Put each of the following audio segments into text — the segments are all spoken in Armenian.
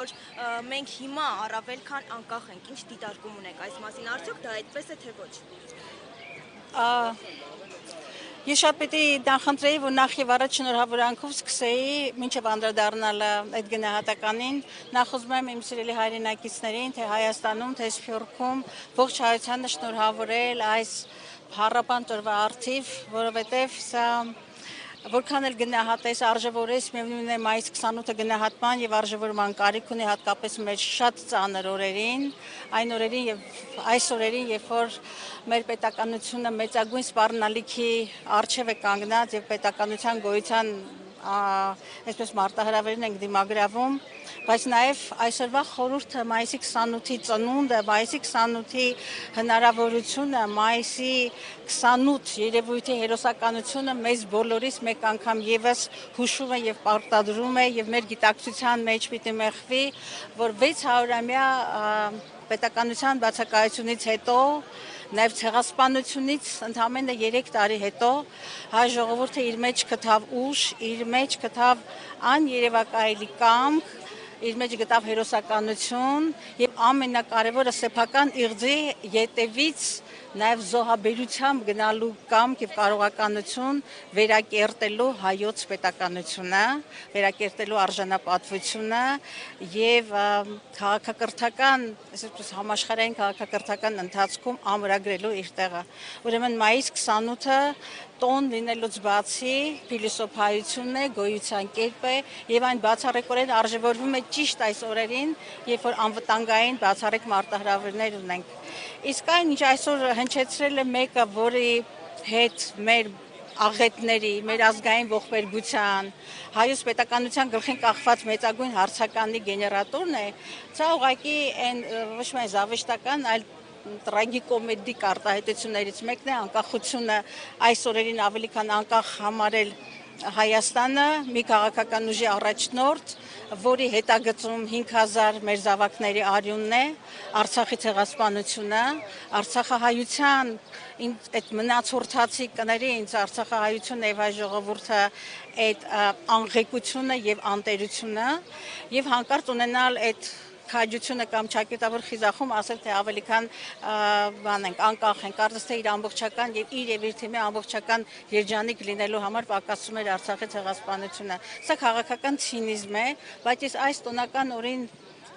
որ մենք հիմա առավել քան անկախ ենք, ինչ դիտարկում ունեք այս մասին, արդյոք դա այդպես է թե ոչ։ Ես շատ պետք է նախընտրեի, որ նախ եւ առաջ շնորհավորանքով սկսեի մինչեւ անդրադառնալը այդ գնահատականին, նախ ուզում եմ իմ սիրելի հայրենակիցներին, թե Հայաստանում, թե Սփյուռքում ողջ հայությանը շնորհավորել այս փառապան տորվա արդիվ, որովհետեւ սա որքան էլ գնահատես, արժևորես, միևնույն է մայիս 28-ը գնահատման եւ արժևորման կարիք ունի հատկապես մեր շատ ծանր օրերին, այն օրերին եւ այս օրերին, երբ որ մեր պետականությունը մեծագույն սպառնալիքի առջև է կանգնած եւ պետականության գոյության այսպես մարտահրավերին ենք դիմագրավում, բայց նաև այսօրվա խորհուրդը մայիսի 28-ի ծնունդը, մայիսի 28-ի հնարավորությունը, մայիսի 28 երևույթի հերոսականությունը մեզ բոլորիս մեկ անգամ եւս հուշում է եւ պարտադրում է եւ մեր գիտակցության մեջ պիտի մեղվի, որ 600-ամյա պետականության բացակայությունից հետո Նաև ցեղասպանությունից ընդամենը 3 տարի հետո հայ ժողովուրդը իր մեջ գտավ ուժ, իր մեջ գտավ աներևակայելի կամք, իր մեջ գտավ հերոսականություն եւ ամենակարևորը սեփական իղձի ետևից նաև զոհաբերությամբ գնալու կամք եւ կարողականություն վերակերտելու հայոց պետականությունը, վերակերտելու արժանապատվությունը եւ քաղաքակրթական, այսպես համաշխարհային քաղաքակրթական ընթացքում ամրագրելու իր տեղը։ Ուրեմն մայիս 28-ը տոն լինելուց բացի փիլիսոփայությունն է, գոյության կերպ է եւ այն բացառիկորեն արժևորվում է ճիշտ այս օրերին, երբ որ անվտանգային բացառիկ մարտահրավերներ ունենք։ Իսկ այն, ինչ այսօր հնչեցրել է մեկը, որի հետ մեր աղետների, մեր ազգային ողբերգության, հայոց պետականության գլխին կախված մեծագույն հարցականի գեներատորն է, սա ուղղակի այն ոչ միայն զավեշտական, այլ տրագիկոմեդիկ արտահայտություններից մեկն է անկախությունը այս օրերին ավելի քան անկախ համարել Հայաստանը մի քաղաքական ուժի առաջնորդ, որի հետագծում 5000 մեր զավակների արյունն է, Արցախի ցեղասպանությունը, Արցախահայության այդ մնացորդացի կների ինձ Արցախահայությունը եւ հայ ժողովուրդը այդ անղեկությունը եւ անտերությունը եւ հանկարծ ունենալ այդ քաջությունը կամ ճակատավոր խիզախում ասել թե ավելի քան բան ենք անկախ ենք կարծես թե իր ամբողջական եւ իր թիմի ամբողջական երջանիկ լինելու համար պակասում էր Արցախի ցեղասպանությունը սա քաղաքական ցինիզմ է բայց ես այս տոնական օրին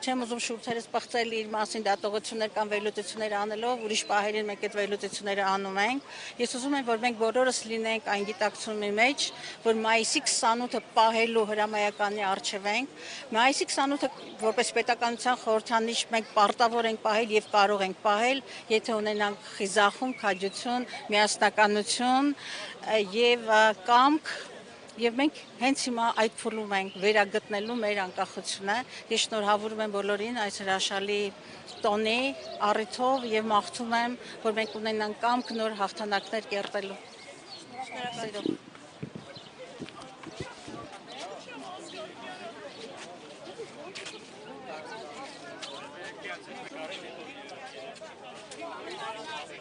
չեմ ուզում շուրթերս պղծել իր մասին դատողություններ կամ վերլուծություններ անելով ուրիշ պահերին մենք այդ վերլուծությունները անում ենք ես ուզում եմ որ մենք բոլորս լինենք այն գիտակցումի մեջ որ մայիսի 28-ը պահելու հրամայականի առջև ենք մայիսի 28-ը որպես պետականության խորհրդանիշ մենք պարտավոր ենք պահել եւ կարող ենք պահել եթե ունենանք խիզախում քաջություն միասնականություն եւ կամք Եվ մենք հենց հիմա այդ փուլում ենք վերագտնելու մեր անկախությունը։ Ես շնորհավորում եմ բոլորին այս հրաշալի տոնի առիթով եւ մաղթում եմ, որ մենք ունենանք կամք նոր հաղթանակներ կերտելու։ Շնորհակալություն։